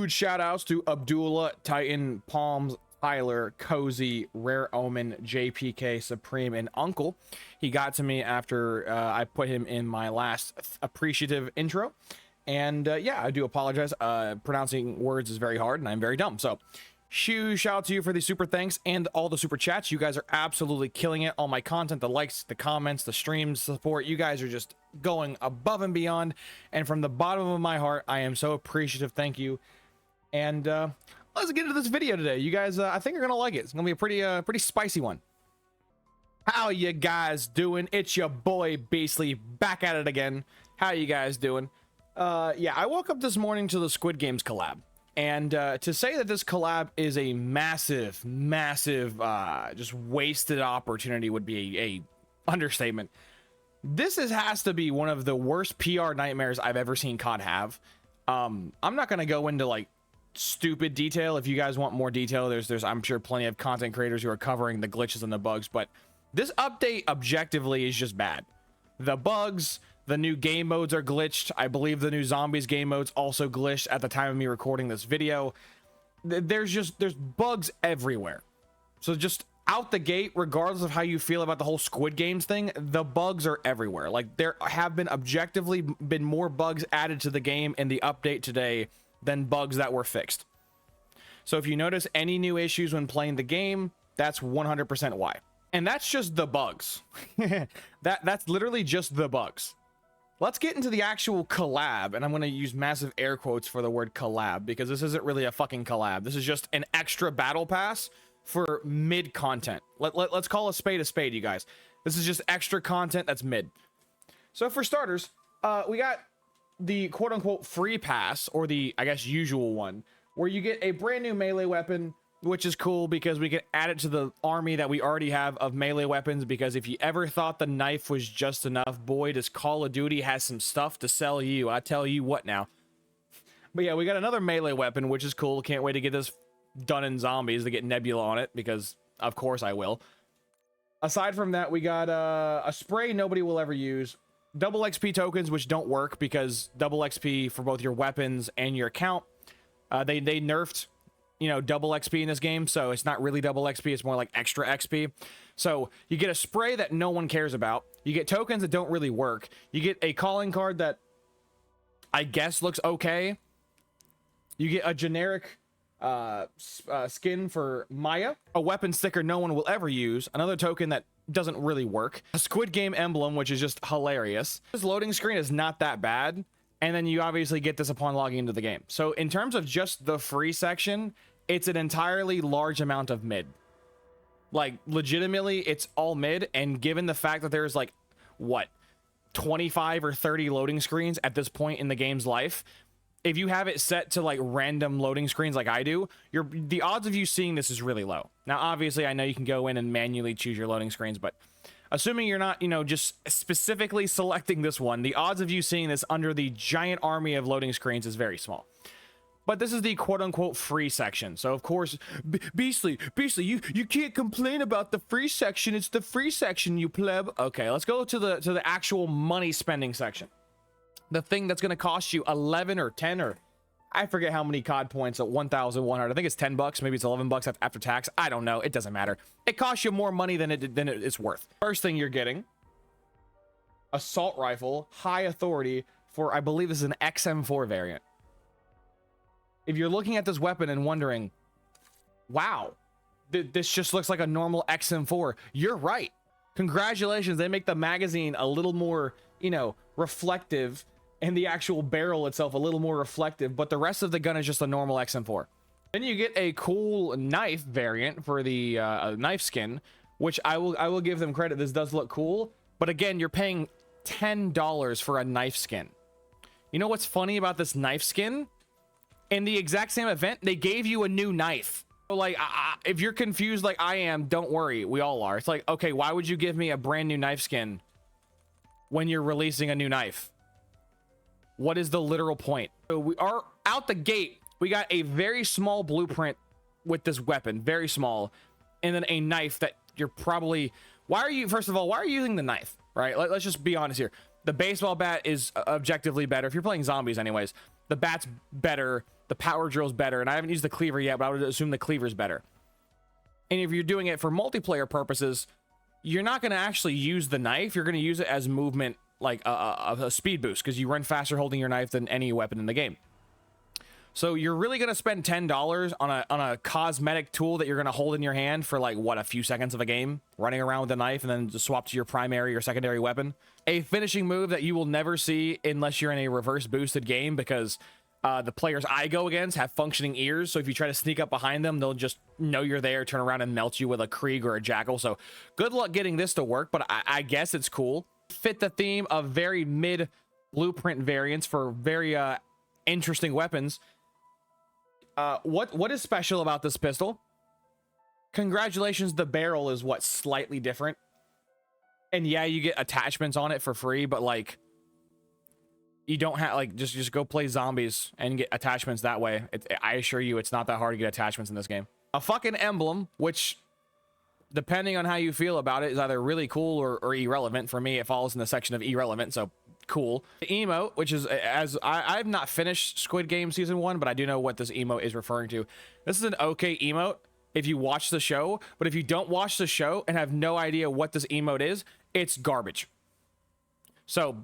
Huge shout outs to Abdullah, Titan, Palms, Tyler, Cozy, Rare Omen, JPK, Supreme, and Uncle. He got to me after I put him in my last appreciative intro. And yeah, I do apologize. Pronouncing words is very hard and I'm very dumb. So huge shout out to you for the super thanks and all the super chats. You guys are absolutely killing it. All my content, the likes, the comments, the streams, support. You guys are just going above and beyond. And from the bottom of my heart, I am so appreciative. Thank you. And let's get into this video today. You guys, I think you're gonna like it. It's gonna be a pretty spicy one. How you guys doing? It's your boy Beastly back at it again. How you guys doing? Yeah, I woke up this morning to the Squid Games collab. And to say that this collab is a massive, just wasted opportunity would be a understatement. This has to be one of the worst PR nightmares I've ever seen COD have. I'm not going to go into like stupid detail. If you guys want more detail, there's I'm sure plenty of content creators who are covering the glitches and the bugs. But this update objectively is just bad. The bugs, the new game modes are glitched. I believe the new zombies game modes also glitched at the time of me recording this video. There's bugs everywhere. So just out the gate, regardless of how you feel about the whole Squid Games thing, the bugs are everywhere. Like there have been objectively been more bugs added to the game in the update today than bugs that were fixed. So if you notice any new issues when playing the game, that's 100% why. And that's just the bugs. That's literally just the bugs. Let's get into the actual collab, and I'm going to use massive air quotes for the word collab because this isn't really a fucking collab. This is just an extra battle pass for mid content. Let's call a spade, you guys. This is just extra content that's mid. So for starters, we got the quote-unquote free pass, or the, I guess, usual one, where you get a brand new melee weapon, which is cool because we can add it to the army that we already have of melee weapons. Because if you ever thought the knife was just enough, boy, does Call of Duty has some stuff to sell you. I tell you what now. But yeah, we got another melee weapon, which is cool. Can't wait to get this done in zombies to get Nebula on it, because of course I will. Aside from that, we got a spray nobody will ever use. Double XP tokens, which don't work because double XP for both your weapons and your account. They nerfed, you know, double XP in this game, so it's not really double XP, it's more like extra XP. So you get a spray that no one cares about, you get tokens that don't really work, you get a calling card that I guess looks okay, you get a generic skin for Maya, a weapon sticker no one will ever use, another token that doesn't really work, a Squid Game emblem, which is just hilarious. This loading screen is not that bad. And then you obviously get this upon logging into the game. So in terms of just the free section, it's an entirely large amount of mid. Like legitimately, it's all mid. And given the fact that there's like, what, 25 or 30 loading screens at this point in the game's life, if you have it set to like random loading screens like I do, the odds of you seeing this is really low. Now, obviously, I know you can go in and manually choose your loading screens, but assuming you're not, you know, just specifically selecting this one, the odds of you seeing this under the giant army of loading screens is very small. But this is the quote-unquote free section. So, of course, Beastly, you can't complain about the free section. It's the free section, you pleb. Okay, let's go to the actual money spending section. The thing that's going to cost you 11 or 10 or I forget how many COD points at 1,100. I think it's 10 bucks. Maybe it's 11 bucks after tax. I don't know. It doesn't matter. It costs you more money than it's worth. First thing you're getting, assault rifle, high authority for, I believe this is an XM4 variant. If you're looking at this weapon and wondering, wow, this just looks like a normal XM4, you're right. Congratulations. They make the magazine a little more, you know, reflective, and the actual barrel itself a little more reflective, but the rest of the gun is just a normal XM4. Then you get a cool knife variant for the knife skin, which I will give them credit. This does look cool, but again, you're paying $10 for a knife skin. You know what's funny about this knife skin? In the exact same event, they gave you a new knife. So like, if you're confused like I am, don't worry, we all are. It's like, okay, why would you give me a brand new knife skin when you're releasing a new knife? What is the literal point? So we are out the gate. We got a very small blueprint with this weapon, very small, and then a knife that you're probably, first of all, why are you using the knife, right? Let's just be honest here. The baseball bat is objectively better. If you're playing zombies anyways, the bat's better the power drill's better. And I haven't used the cleaver yet, but I would assume the cleaver's better. And if you're doing it for multiplayer purposes, you're not going to actually use the knife. You're going to use it as movement, like a speed boost, because you run faster holding your knife than any weapon in the game. So you're really going to spend $10 on a cosmetic tool that you're going to hold in your hand for like, what, a few seconds of a game, running around with a knife and then just swap to your primary or secondary weapon. A finishing move that you will never see unless you're in a reverse boosted game, because the players I go against have functioning ears. So if you try to sneak up behind them, they'll just know you're there, turn around and melt you with a Krieg or a Jackal. So good luck getting this to work, but I guess it's cool. Fit the theme of very mid blueprint variants for very interesting weapons. What is special about this pistol? Congratulations, the barrel is what, slightly different. And yeah, you get attachments on it for free, but like, you don't have, like, just go play zombies and get attachments that way. I assure you, it's not that hard to get attachments in this game. A fucking emblem, which, depending on how you feel about it, is either really cool or irrelevant. For me, it falls in the section of irrelevant, so cool. The emote, which is, as I've not finished Squid Game Season 1, but I do know what this emote is referring to. This is an okay emote if you watch the show, but if you don't watch the show and have no idea what this emote is, it's garbage. So,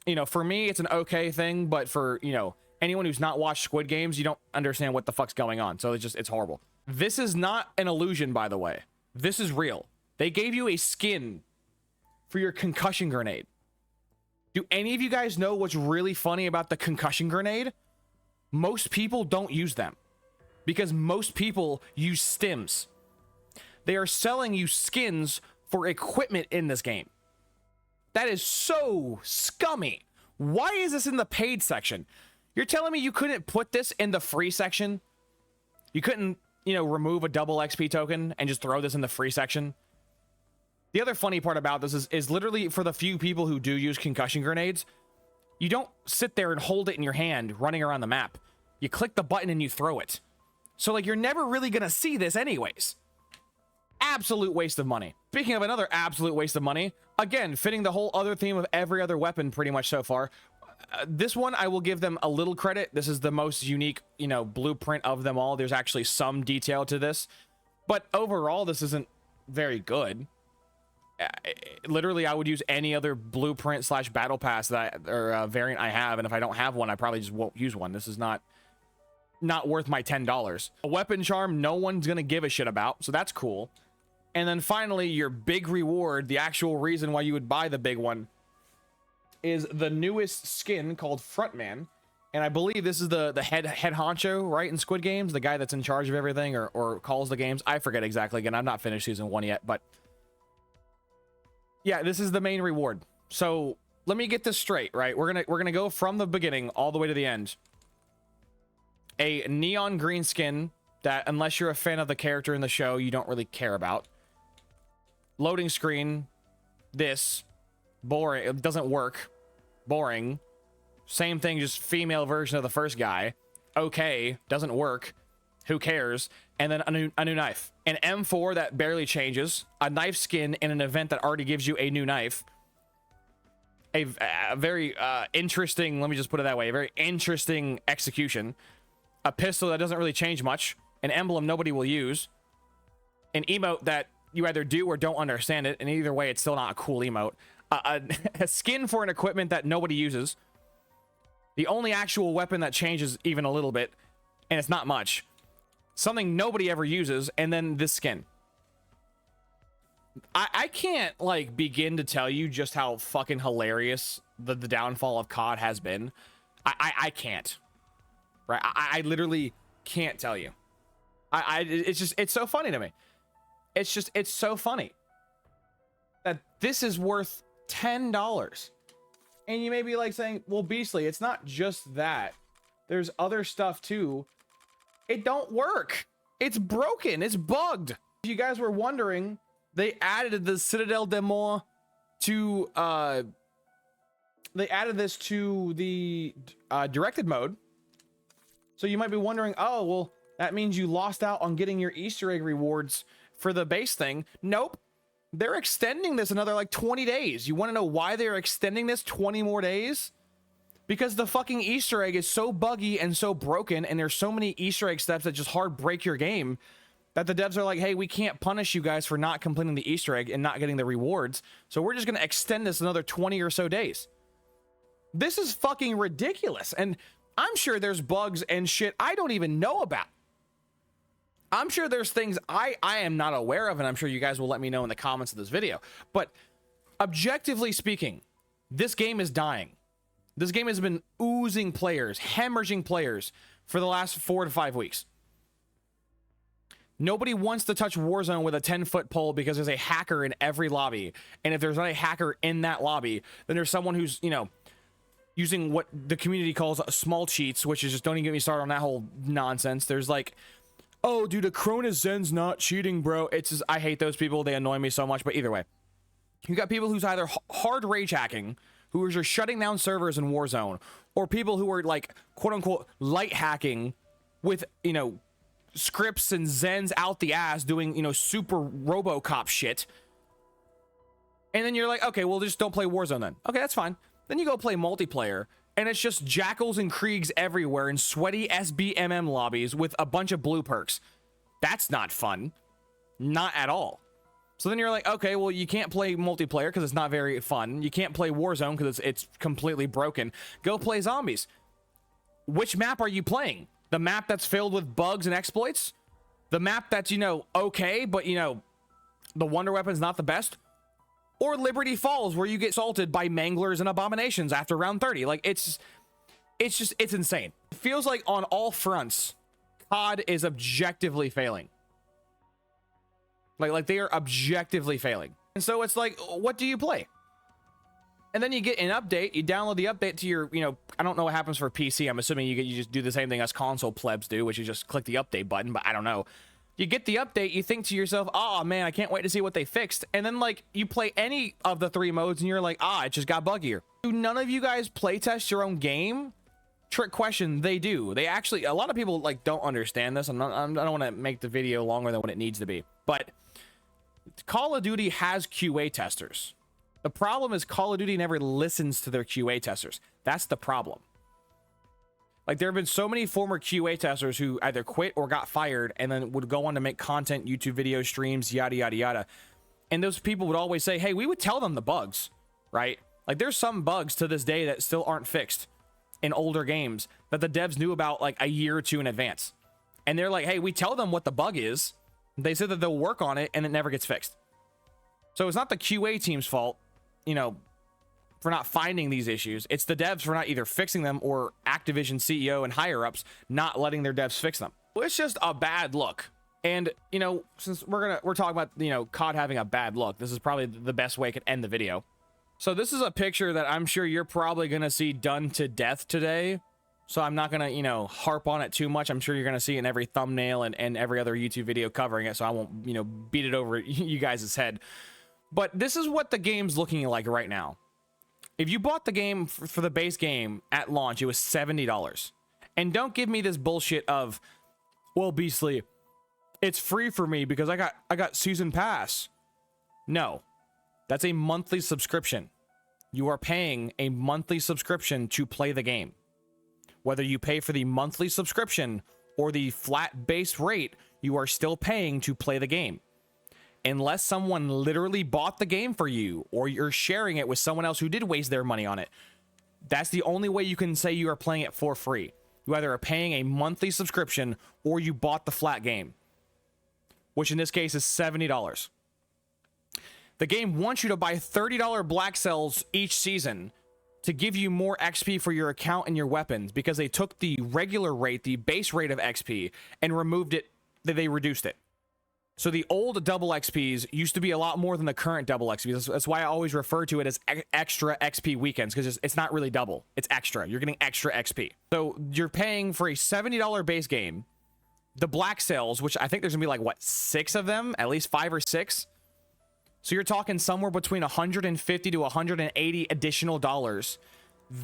you know, for me, it's an okay thing, but for, you know, anyone who's not watched Squid Games, you don't understand what the fuck's going on. So it's horrible. This is not an illusion, by the way. This is real. They gave you a skin for your concussion grenade. Do any of you guys know what's really funny about the concussion grenade? Most people don't use them because most people use stims. They are selling you skins for equipment in this game. That is so scummy. Why is this in the paid section? You're telling me you couldn't put this in the free section? You couldn't, you know, remove a double XP token and just throw this in the free section? The other funny part about this is literally for the few people who do use concussion grenades, you don't sit there and hold it in your hand running around the map. You click the button and you throw it. So like, you're never really gonna see this anyways. Absolute waste of money. Speaking of another absolute waste of money, again, fitting the whole other theme of every other weapon pretty much so far. This one, I will give them a little credit. This is the most unique, you know, blueprint of them all. There's actually some detail to this, but overall, this isn't very good. Literally, I would use any other blueprint / battle pass that variant I have, and if I don't have one, I probably just won't use one. This is not worth my $10. A weapon charm, no one's gonna give a shit about, so that's cool. And then finally, your big reward, the actual reason why you would buy the big one, is the newest skin called Frontman. And I believe this is the head honcho, right, in Squid Games, the guy that's in charge of everything or calls the games. I forget exactly. Again, I've not finished season 1 yet, but yeah, this is the main reward. So let me get this straight, right? We're gonna go from the beginning all the way to the end. A neon green skin that, unless you're a fan of the character in the show, you don't really care about. Loading screen, this, boring, it doesn't work, boring. Same thing, just female version of the first guy. Okay, doesn't work, who cares? And then a new knife. An M4 that barely changes, a knife skin in an event that already gives you a new knife. A very interesting, let me just put it that way, a very interesting execution. A pistol that doesn't really change much. An emblem nobody will use. An emote that you either do or don't understand it, and either way, it's still not a cool emote. A skin for an equipment that nobody uses. The only actual weapon that changes even a little bit, and it's not much. Something nobody ever uses, and then this skin. I can't, like, begin to tell you just how fucking hilarious the downfall of COD has been. I can't. Right? I literally can't tell you. It's so funny to me. It's so funny that this is worth $10. And you may be like saying, well, Beastly, it's not just that. There's other stuff too. It don't work. It's broken. It's bugged. If you guys were wondering, they added the Citadel des Morts to, they added this to the directed mode. So you might be wondering, oh, well, that means you lost out on getting your Easter egg rewards for the base thing. Nope. They're extending this another like 20 days. You want to know why they're extending this 20 more days? because the fucking Easter egg is so buggy and so broken, and there's so many Easter egg steps that just hard break your game, that the devs are like, hey, we can't punish you guys for not completing the Easter egg and not getting the rewards, so we're just going to extend this another 20 or so days. This is fucking ridiculous, and I'm sure there's bugs and shit I don't even know about. I'm sure there's things I am not aware of, and I'm sure you guys will let me know in the comments of this video. But objectively speaking, this game is dying. This game has been oozing players, hemorrhaging players for the last 4 to 5 weeks. Nobody wants to touch Warzone with a 10-foot pole because there's a hacker in every lobby. And if there's not a hacker in that lobby, then there's someone who's, you know, using what the community calls small cheats, which is just, don't even get me started on that whole nonsense. There's like, oh, dude, a Cronus Zen's not cheating, bro. It's just, I hate those people. They annoy me so much. But either way, you got people who's either hard rage hacking, who are just shutting down servers in Warzone, or people who are like, quote unquote, light hacking with, you know, scripts and Zens out the ass doing, you know, super RoboCop shit. And then you're like, okay, well, just don't play Warzone then. Okay, that's fine. Then you go play multiplayer, and it's just jackals and Kriegs everywhere in sweaty SBMM lobbies with a bunch of blue perks. That's not fun. Not at all. So then you're like, okay, well, you can't play multiplayer because it's not very fun. You can't play Warzone because it's completely broken. Go play zombies. Which map are you playing? The map that's filled with bugs and exploits? The map that's, you know, okay, but, you know, the wonder weapon's not the best? Or Liberty Falls, where you get assaulted by manglers and abominations after round 30. Like, it's insane. It feels like on all fronts, COD is objectively failing. Like they are objectively failing. And so it's like, what do you play? And then you get an update, you download the update to your, you know, I don't know what happens for PC. I'm assuming you just do the same thing as console plebs do, which is just click the update button, but I don't know. You get the update, you think to yourself, oh man, I can't wait to see what they fixed. And then like you play any of the 3 modes and you're like, it just got buggier. Do none of you guys playtest your own game? Trick question, they do. They actually, a lot of people like don't understand this. I don't want to make the video longer than what it needs to be, but Call of Duty has QA testers. The problem is Call of Duty never listens to their QA testers. That's the problem. Like, there have been so many former QA testers who either quit or got fired and then would go on to make content, YouTube video streams, yada, yada, yada. And those people would always say, hey, we would tell them the bugs, right? Like, there's some bugs to this day that still aren't fixed in older games that the devs knew about like a year or two in advance. And they're like, hey, we tell them what the bug is. They said that they'll work on it and it never gets fixed. So it's not the QA team's fault, you know, for not finding these issues. It's the devs for not either fixing them or Activision CEO and higher ups not letting their devs fix them. Well, it's just a bad look. And, you know, since we're talking about, you know, COD having a bad look, this is probably the best way I could end the video. So this is a picture that I'm sure you're probably going to see done to death today. So I'm not going to, you know, harp on it too much. I'm sure you're going to see it in every thumbnail and every other YouTube video covering it. So I won't, you know, beat it over you guys' head. But this is what the game's looking like right now. If you bought the game for the base game at launch, it was $70. And don't give me this bullshit of, well, Beastly, it's free for me because I got season pass. No, that's a monthly subscription. You are paying a monthly subscription to play the game. Whether you pay for the monthly subscription or the flat base rate, you are still paying to play the game. Unless someone literally bought the game for you or you're sharing it with someone else who did waste their money on it. That's the only way you can say you are playing it for free. You either are paying a monthly subscription or you bought the flat game, which in this case is $70. The game wants you to buy $30 black cells each season to give you more XP for your account and your weapons, because they took the regular rate, the base rate of XP, and removed it, they reduced it. So the old double XPs used to be a lot more than the current double XPs. That's why I always refer to it as extra XP weekends, because it's not really double. It's extra. You're getting extra XP. So you're paying for a $70 base game, the black cells, which I think there's gonna be like, what, 6 of them? At least 5 or 6? So you're talking somewhere between $150 to $180 additional dollars.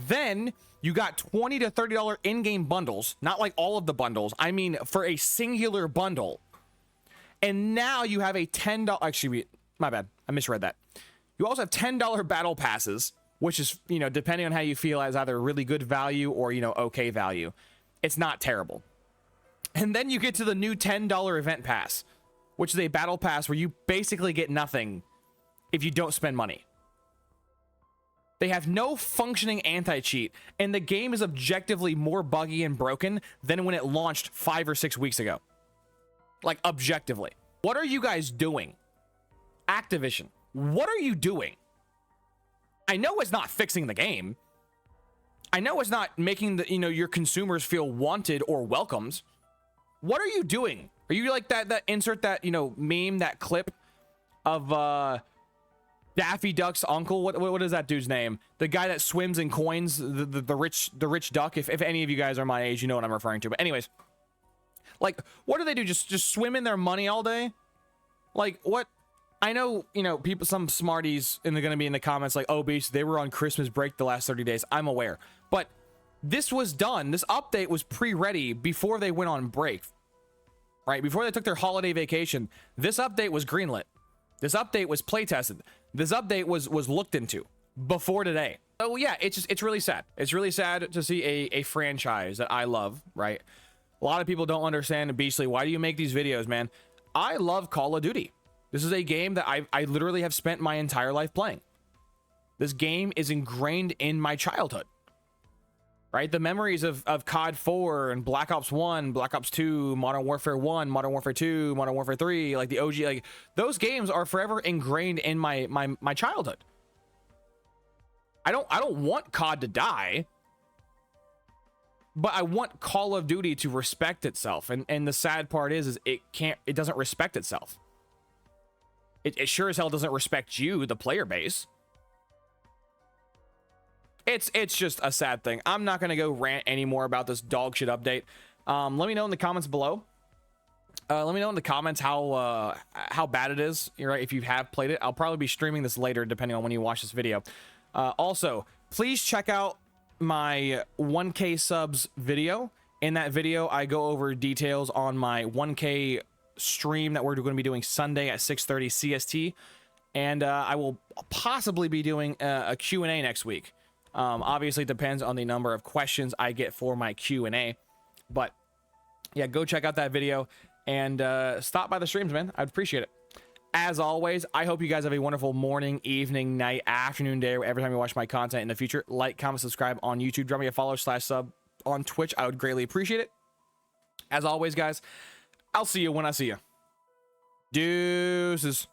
Then you got $20 to $30 in-game bundles, not like all of the bundles. I mean, for a singular bundle. And now you have a $10, actually, my bad, I misread that. You also have $10 battle passes which is, you know, depending on how you feel, as either really good value or, you know, okay value. It's not terrible. And then you get to the new $10 event pass, which is a battle pass where you basically get nothing if you don't spend money. They have no functioning anti-cheat, and the game is objectively more buggy and broken than when it launched 5 or 6 weeks ago. Like, objectively. What are you guys doing? Activision, what are you doing? I know it's not fixing the game. I know it's not making the, you know, your consumers feel wanted or welcomed. What are you doing? Are you like that insert that, you know, meme, that clip of Daffy Duck's uncle? What is that dude's name? The guy that swims in coins, the rich duck. If any of you guys are my age, you know what I'm referring to. But anyways, like, what do? Just swim in their money all day? Like, what? I know, you know, people, some smarties, and they're going to be in the comments like, oh, Beast, they were on Christmas break the last 30 days. I'm aware. But this was done. This update was pre-ready before they went on break. Right? Before they took their holiday vacation, this update was greenlit. This update was play tested. This update was looked into before today. So yeah, it's really sad. It's really sad to see a franchise that I love, right? A lot of people don't understand, Beastly, why do you make these videos, man? I love Call of Duty. This is a game that I literally have spent my entire life playing. This game is ingrained in my childhood. Right? The memories of COD 4 and Black Ops 1, Black Ops 2, Modern Warfare 1, Modern Warfare 2, Modern Warfare 3, like the OG, like those games are forever ingrained in my childhood. I don't want COD to die, but I want Call of Duty to respect itself. And the sad part is it doesn't respect itself. It sure as hell doesn't respect you, the player base. It's just a sad thing. I'm not going to go rant anymore about this dog shit update. Let me know in the comments below. Let me know in the comments how bad it is. You're right, if you have played it. I'll probably be streaming this later, depending on when you watch this video. Also, please check out my 1K subs video. In that video, I go over details on my 1K stream that we're going to be doing Sunday at 6:30 CST. And I will possibly be doing a Q&A next week. Obviously it depends on the number of questions I get for my Q&A, but yeah, go check out that video and stop by the streams, man. I'd appreciate it. As always, I hope you guys have a wonderful morning, evening, night, afternoon, day, every time you watch my content in the future. Like, comment, subscribe on YouTube, drop me a follow/sub on Twitch. I would greatly appreciate it. As always, guys, I'll see you when I see you. Deuces.